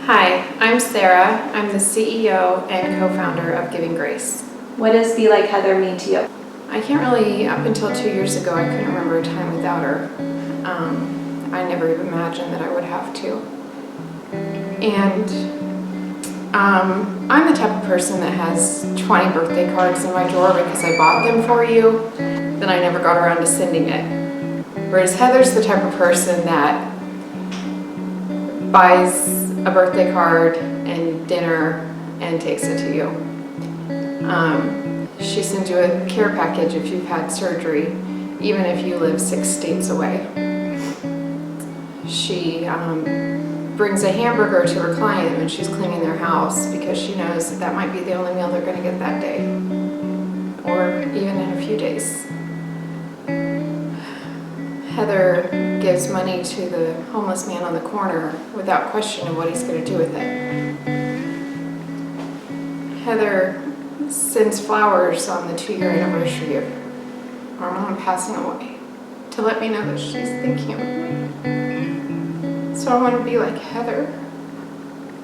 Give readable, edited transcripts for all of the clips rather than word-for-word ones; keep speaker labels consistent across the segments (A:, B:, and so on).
A: Hi, I'm Sarah. I'm the CEO and co-founder of Giving Grace.
B: What does Be Like Heather mean to you?
A: I can't really, up until 2 years ago, I couldn't remember a time without her. I never even imagined that I would have to. And I'm the type of person that has 20 birthday cards in my drawer because I bought them for you, then I never got around to sending it. Whereas Heather's the type of person that buys a birthday card and dinner and takes it to you. She sends you a care package if you've had surgery, even if you live 6 states away. She brings a hamburger to her client when she's cleaning their house because she knows that that might be the only meal they're going to get that day, or even in a few days. Heather gives money to the homeless man on the corner without questioning what he's going to do with it. Heather sends flowers on the 2-year anniversary of our mom passing away to let me know that she's thinking of me. So I want to be like Heather.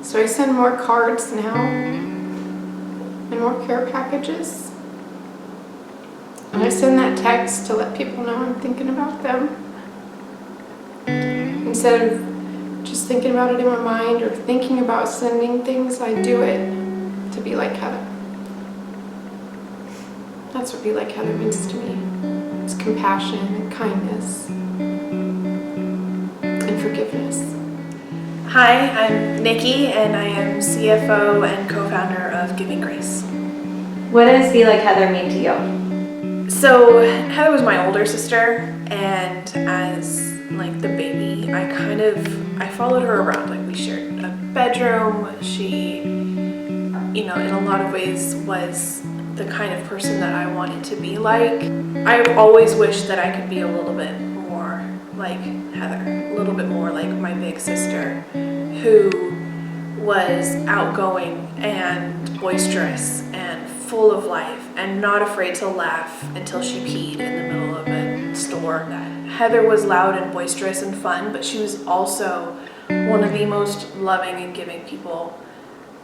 A: So I send more cards now and more care packages. And I send that text to let people know I'm thinking about them. Instead of just thinking about it in my mind or thinking about sending things, I do it to be like Heather. That's what Be Like Heather means to me. It's compassion and kindness and forgiveness.
C: Hi, I'm Nikki and I am CFO and co-founder of Giving Grace.
B: What does Be Like Heather mean to you?
C: So Heather was my older sister, and as like the baby, I followed her around. Like, we shared a bedroom. She, in a lot of ways was the kind of person that I wanted to be like. I've always wished that I could be a little bit more like Heather, a little bit more like my big sister, who was outgoing and boisterous and full of life and not afraid to laugh until she peed in the middle of a store. Heather was loud and boisterous and fun, but she was also one of the most loving and giving people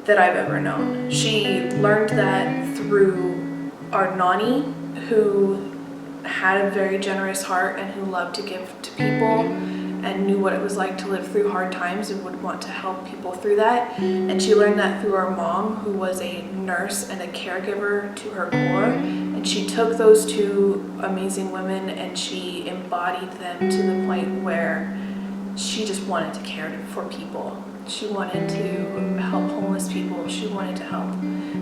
C: that I've ever known. She learned that through our nanny, who had a very generous heart and who loved to give to people and knew what it was like to live through hard times and would want to help people through that. And she learned that through our mom, who was a nurse and a caregiver to her core. And she took those two amazing women and she embodied them to the point where she just wanted to care for people. She wanted to help homeless people. She wanted to help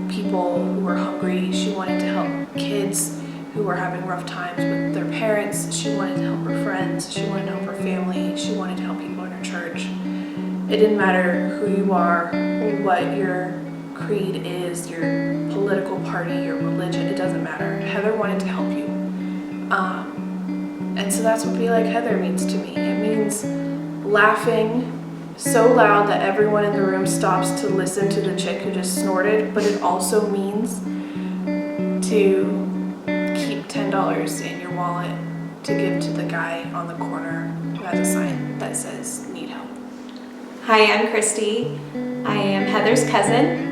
C: people who were hungry. She wanted to help kids who were having rough times with their parents. She wanted to help her friends. She wanted to help her family. She wanted to help people in her church. It didn't matter who you are, what your creed is, your political party, your religion, it doesn't matter. Heather wanted to help you. And so that's what Be Like Heather means to me. It means laughing so loud that everyone in the room stops to listen to the chick who just snorted, but it also means to keep $10 in your wallet to give to the guy on the corner who has a sign that says need help.
B: Hi, I'm Christy. I am Heather's cousin,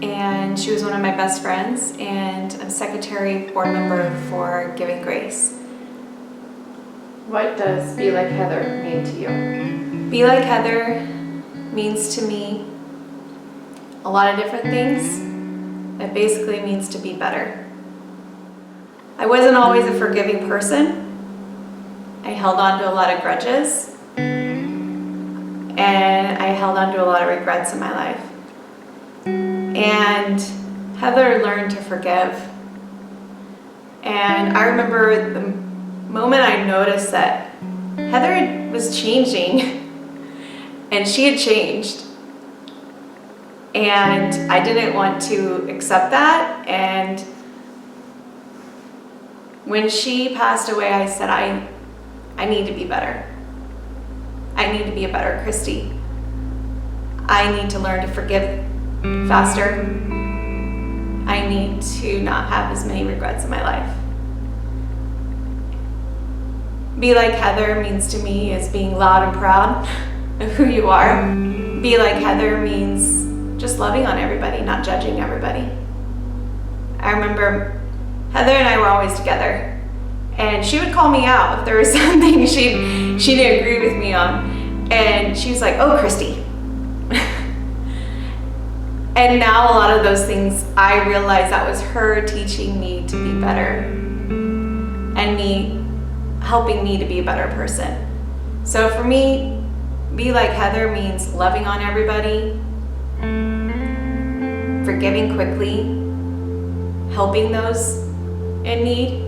B: and she was one of my best friends, and I'm secretary board member for Giving Grace.
A: What does Be Like Heather mean to you?
B: Be Like Heather means to me a lot of different things. It basically means to be better. I wasn't always a forgiving person. I held on to a lot of grudges, and I held on to a lot of regrets in my life. And Heather learned to forgive. And I remember the moment I noticed that Heather was changing and she had changed. And I didn't want to accept that. And when she passed away, I said, I need to be better. I need to be a better Christy. I need to learn to forgive faster. I need to not have as many regrets in my life. Be Like Heather means to me is being loud and proud of who you are, be like Heather means just loving on everybody, not judging everybody. I remember Heather and I were always together, and she would call me out if there was something she didn't agree with me on, and she was like, "Oh, Christy." And now a lot of those things, I realize that was her teaching me to be better and me helping me to be a better person. So for me, be like Heather means loving on everybody, forgiving quickly, helping those in need,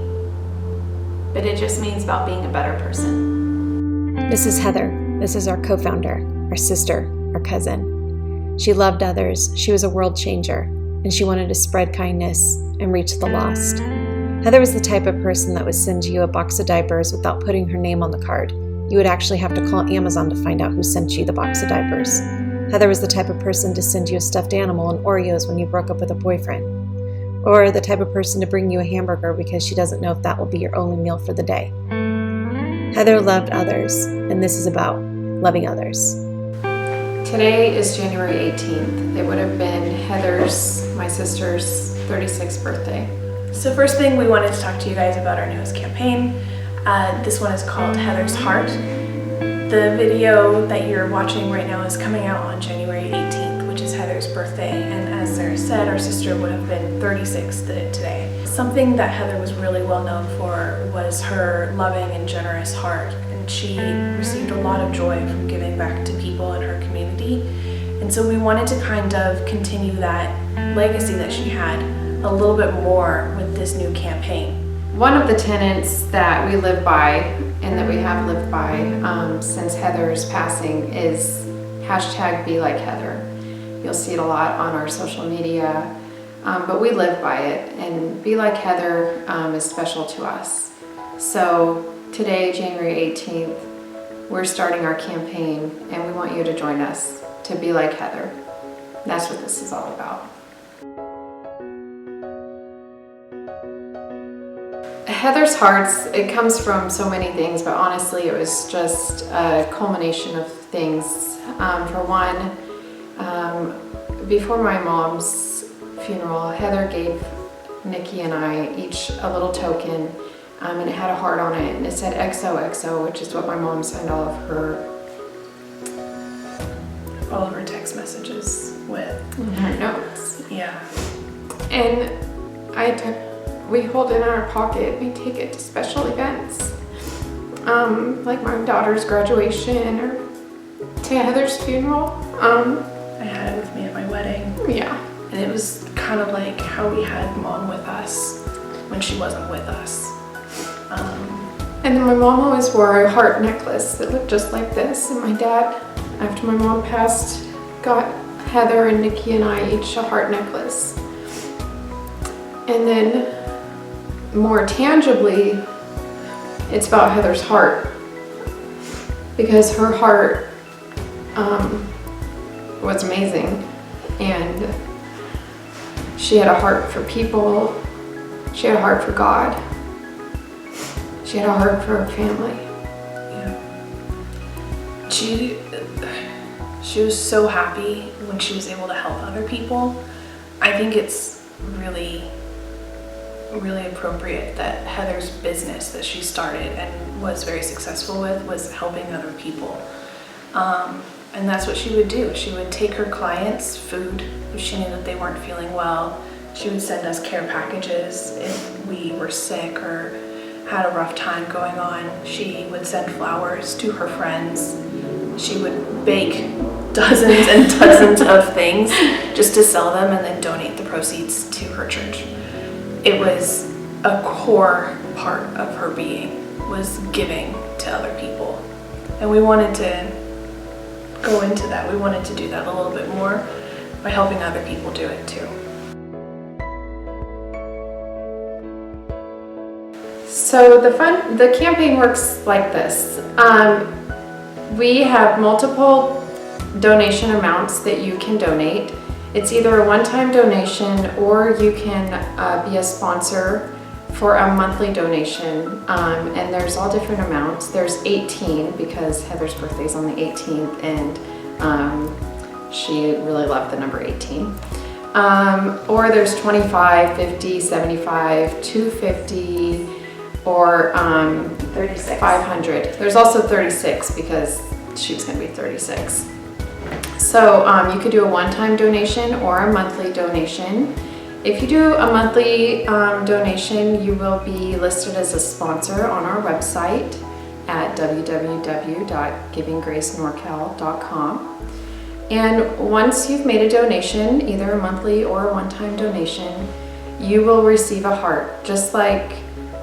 B: but it just means about being a better person.
D: This is Heather. This is our co-founder, our sister, our cousin. She loved others, she was a world changer, and she wanted to spread kindness and reach the lost. Heather was the type of person that would send you a box of diapers without putting her name on the card. You would actually have to call Amazon to find out who sent you the box of diapers. Heather was the type of person to send you a stuffed animal and Oreos when you broke up with a boyfriend. Or the type of person to bring you a hamburger because she doesn't know if that will be your only meal for the day. Heather loved others, and this is about loving others.
A: Today is January 18th. It would have been Heather's, my sister's, 36th birthday.
C: So first thing, we wanted to talk to you guys about our newest campaign. This one is called Heather's Heart. The video that you're watching right now is coming out on January 18th, which is Heather's birthday. And as Sarah said, our sister would have been 36 today. Something that Heather was really well known for was her loving and generous heart. And she received a lot of joy from giving back to people in her community. And so we wanted to kind of continue that legacy that she had a little bit more with this new campaign.
A: One of the tenets that we live by and that we have lived by since Heather's passing is #BeLikeHeather. You'll see it a lot on our social media, but we live by it, and Be Like Heather is special to us. So today, January 18th, we're starting our campaign, and we want you to join us to be like Heather. That's what this is all about. Heather's Hearts, it comes from so many things, but honestly it was just a culmination of things. For one, before my mom's funeral, Heather gave Nikki and I each a little token, and it had a heart on it, and it said XOXO, which is what my mom signed all of her
C: text messages with.
A: her notes.
C: Yeah.
A: And we hold it in our pocket. We take it to special events, like my daughter's graduation or to Heather's funeral.
C: I had it with me at my wedding.
A: Yeah.
C: And it was kind of like how we had Mom with us when she wasn't with us.
A: And then my mom always wore a heart necklace that looked just like this. And my dad, after my mom passed, got Heather and Nikki and I each a heart necklace. And then more tangibly, it's about Heather's heart, because her heart was amazing, and she had a heart for people, she had a heart for God, she had a heart for her family.
C: Yeah. She was so happy when she was able to help other people. I think it's really appropriate that Heather's business that she started and was very successful with was helping other people. And that's what she would do. She would take her clients food if she knew that they weren't feeling well. She would send us care packages if we were sick or had a rough time going on. She would send flowers to her friends. She would bake dozens and dozens of things just to sell them and then donate the proceeds to her church. It was a core part of her being, was giving to other people. And we wanted to go into that. We wanted to do that a little bit more by helping other people do it too.
A: So the campaign works like this. We have multiple donation amounts that you can donate. It's either a one-time donation or you can be a sponsor for a monthly donation, and there's all different amounts. There's 18 because Heather's birthday is on the 18th, and She really loved the number 18. Or there's 25, 50, 75, 250, or
B: 36.
A: 500. There's also 36 because she was going to be 36. So you could do a one-time donation or a monthly donation. If you do a monthly donation, you will be listed as a sponsor on our website at www.givinggracenorcal.com. And once you've made a donation, either a monthly or a one-time donation, you will receive a heart, just like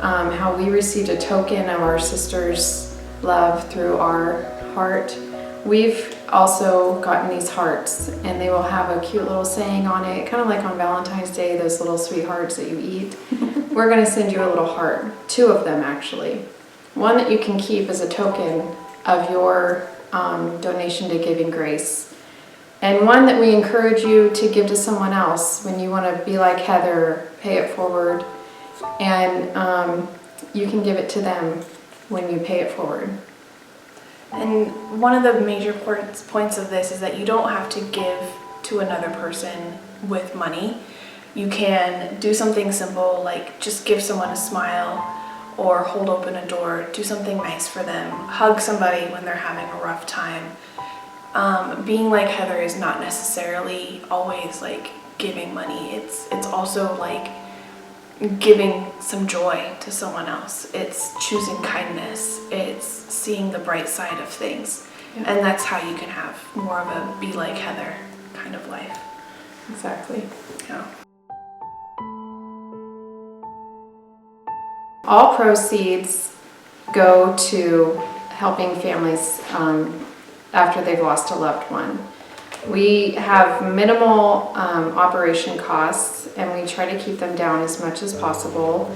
A: how we received a token of our sister's love through our heart. We've also gotten these hearts, and they will have a cute little saying on it, kind of like on Valentine's Day, those little sweet hearts that you eat. We're going to send you a little heart, 2 of them actually. One that you can keep as a token of your donation to Giving Grace. And one that we encourage you to give to someone else when you want to be like Heather, pay it forward. And you can give it to them when you pay it forward.
C: And one of the major points of this is that you don't have to give to another person with money. You can do something simple like just give someone a smile or hold open a door, do something nice for them, hug somebody when they're having a rough time. Being like Heather is not necessarily always like giving money. It's also like giving some joy to someone else. It's choosing kindness. It's seeing the bright side of things.
A: Yeah.
C: And that's how you can have more of a be like Heather kind of life.
A: Exactly.
C: Yeah.
A: All proceeds go to helping families after they've lost a loved one. We have minimal operation costs, and we try to keep them down as much as possible.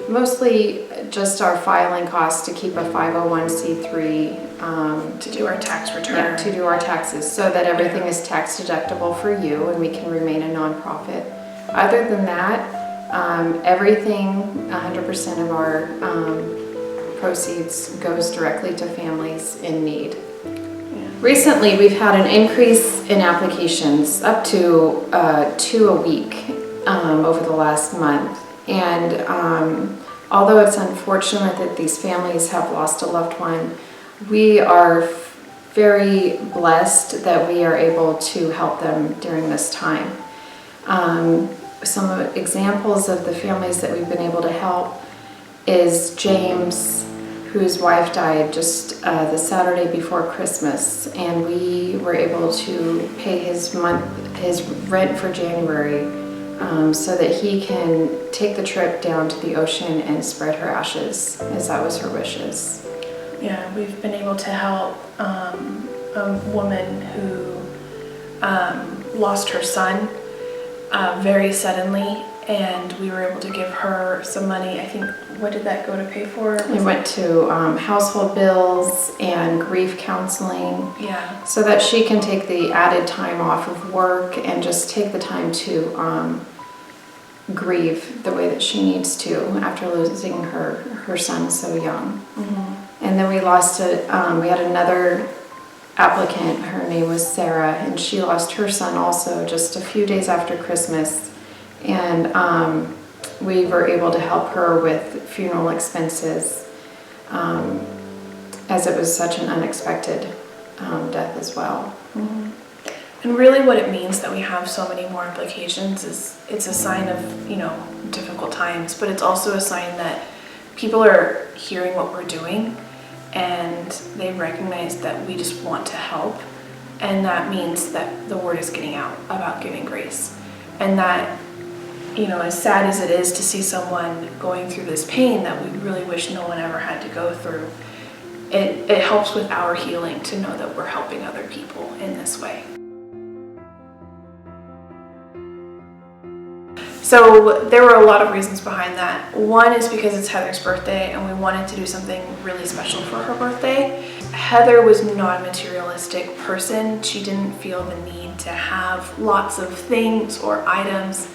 A: Mostly just our filing costs to keep a 501c3
C: To do our tax return.
A: yeah, to do our taxes, so that everything is tax deductible for you and we can remain a nonprofit. Other than that, everything, 100% of our proceeds goes directly to families in need. Recently, we've had an increase in applications, up to 2 a week over the last month. And although it's unfortunate that these families have lost a loved one, we are very blessed that we are able to help them during this time. Some examples of the families that we've been able to help is James, whose wife died just the Saturday before Christmas, and we were able to pay his rent for January so that he can take the trip down to the ocean and spread her ashes, as that was her wishes.
C: Yeah, we've been able to help a woman who lost her son very suddenly, and we were able to give her some money. I think, what did that go to pay for?
A: We went to household bills and grief counseling,
C: Yeah.
A: so that she can take the added time off of work and just take the time to grieve the way that she needs to after losing her son so young.
C: Mm-hmm.
A: And then we lost we had another applicant, her name was Sarah, and she lost her son also just a few days after Christmas. And we were able to help her with funeral expenses, as it was such an unexpected death as well.
C: Mm-hmm. And really what it means that we have so many more applications is it's a sign of, difficult times, but it's also a sign that people are hearing what we're doing and they recognize that we just want to help, and that means that the word is getting out about Giving Grace. And that, as sad as it is to see someone going through this pain that we really wish no one ever had to go through, it helps with our healing to know that we're helping other people in this way. So there were a lot of reasons behind that. One is because it's Heather's birthday and we wanted to do something really special for her birthday. Heather was not a materialistic person. She didn't feel the need to have lots of things or items,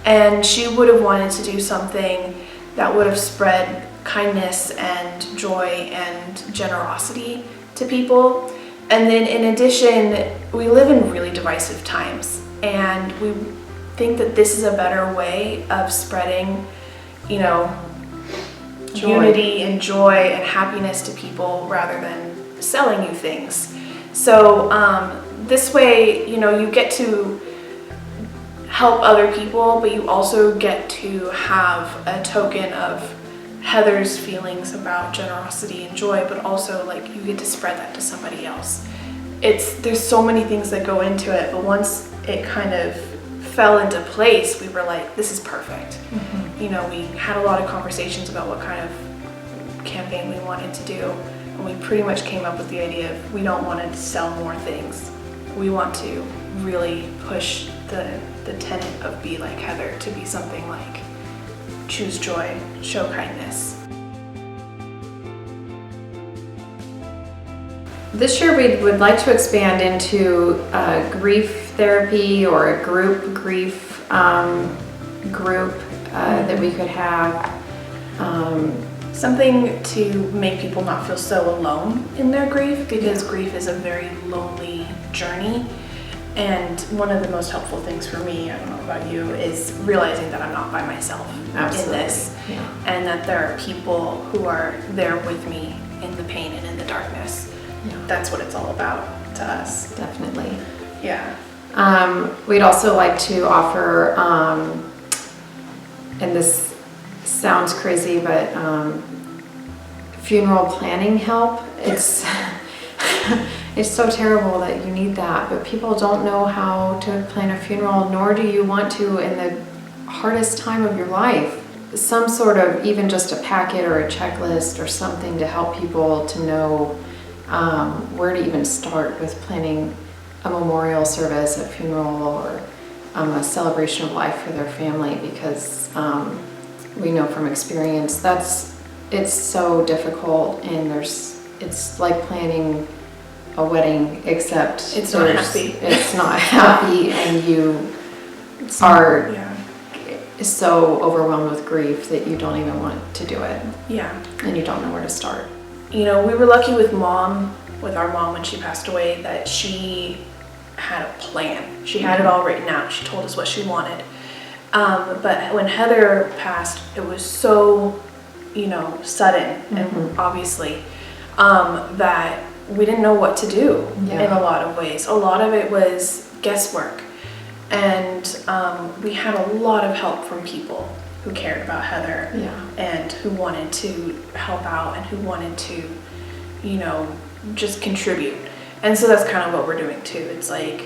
C: and she would have wanted to do something that would have spread kindness and joy and generosity to people. And then in addition, we live in really divisive times, and we think that this is a better way of spreading, you know,
A: Joy.
C: unity and joy and happiness to people rather than selling you things. So this way, you know, you get to help other people, but you also get to have a token of Heather's feelings about generosity and joy, but also like you get to spread that to somebody else. There's so many things that go into it, but once it kind of fell into place, we were like, this is perfect. You know, we had a lot of conversations about what kind of campaign we wanted to do, and we pretty much came up with the idea of we don't want to sell more things. We want to really push the tenet of Be Like Heather to be something like choose joy, show kindness.
A: This year we would like to expand into grief therapy or a group grief group that we could have.
C: Something to make people not feel so alone in their grief, because grief is a very lonely journey. And one of the most helpful things for me, I don't know about you, is realizing that I'm not by myself in this.
A: Yeah.
C: And that there are people who are there with me in the pain and in the darkness.
A: Yeah.
C: That's what it's all about to us.
A: Definitely.
C: Yeah.
A: We'd also like to offer, and this sounds crazy, but funeral planning help. It's it's so terrible that you need that, but people don't know how to plan a funeral, nor do you want to in the hardest time of your life. Some sort of, even just a packet or a checklist or something to help people to know where to even start with planning a memorial service, a funeral, or a celebration of life for their family, because we know from experience it's so difficult, and it's like planning a wedding, except
C: It's not happy.
A: It's not happy, and you are so overwhelmed with grief that you don't even want to do it.
C: Yeah.
A: And you don't know where to start.
C: You know, we were lucky with our mom when she passed away, that she had a plan. She had it all written out. She told us what she wanted. But when Heather passed, it was so, you know, sudden and obviously that we didn't know what to do in a lot of ways. A lot of it was guesswork. And we had a lot of help from people who cared about Heather and who wanted to help out and who wanted to, you know, just contribute. And so that's kind of what we're doing too. It's like,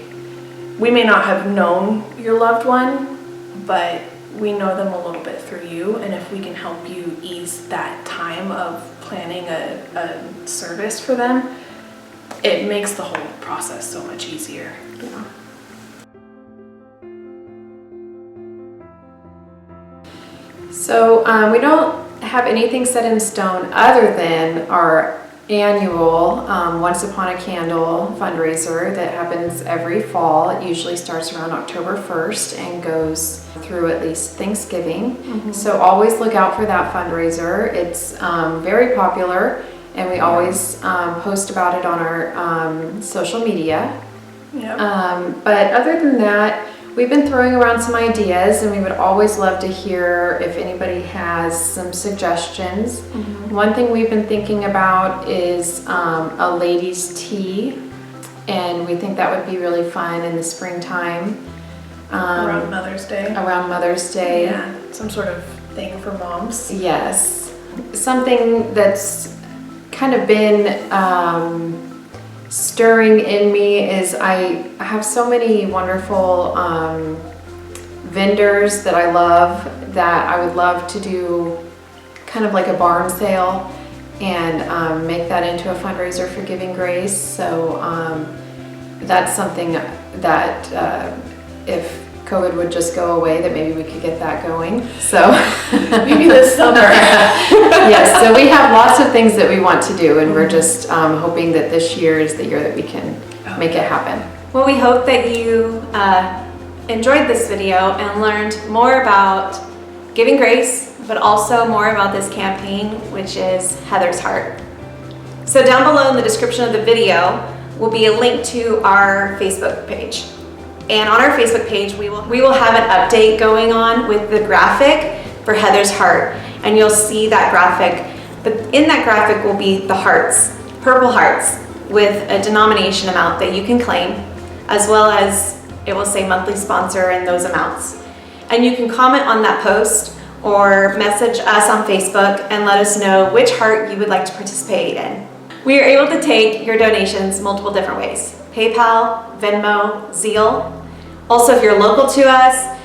C: we may not have known your loved one, but we know them a little bit through you. And if we can help you ease that time of planning a service for them, it makes the whole process so much easier.
A: Yeah. So we don't have anything set in stone other than our annual Once Upon a Candle fundraiser that happens every fall. It usually starts around October 1st and goes through at least Thanksgiving. So always look out for that fundraiser. It's very popular, and we always post about it on our social media. But other than that, we've been throwing around some ideas, and we would always love to hear if anybody has some suggestions. One thing we've been thinking about is a ladies' tea, and we think that would be really fun in the springtime.
C: Around Mother's Day.
A: Around Mother's Day.
C: Yeah, some sort of thing for moms.
A: Yes. Something that's kind of been stirring in me is I have so many wonderful vendors that I love, that I would love to do kind of like a barn sale and make that into a fundraiser for Giving Grace. So that's something that if COVID would just go away, that maybe we could get that going. So
C: maybe this summer.
A: Yes, so we have lots of things that we want to do, and we're just hoping that this year is the year that we can make it happen.
B: Well, we hope that you enjoyed this video and learned more about Giving Grace, but also more about this campaign, which is Heather's Heart. So down below in the description of the video, will be a link to our Facebook page. And on our Facebook page, we will have an update going on with the graphic for Heather's Heart. And you'll see that graphic, but in that graphic will be the hearts, purple hearts, with a denomination amount that you can claim, as well as it will say monthly sponsor and those amounts. And you can comment on that post or message us on Facebook and let us know which heart you would like to participate in. We are able to take your donations multiple different ways: PayPal, Venmo, Zelle. Also, if you're local to us,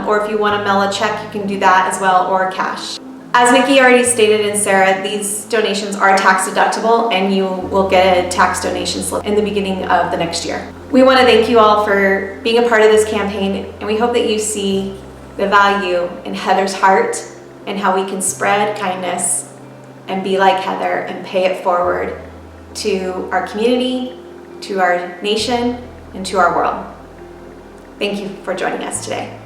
B: or if you want to mail a check, you can do that as well, or cash. As Nikki already stated and Sarah, these donations are tax deductible and you will get a tax donation slip in the beginning of the next year. We want to thank you all for being a part of this campaign, and we hope that you see the value in Heather's heart and how we can spread kindness and be like Heather and pay it forward to our community, to our nation, and to our world. Thank you for joining us today.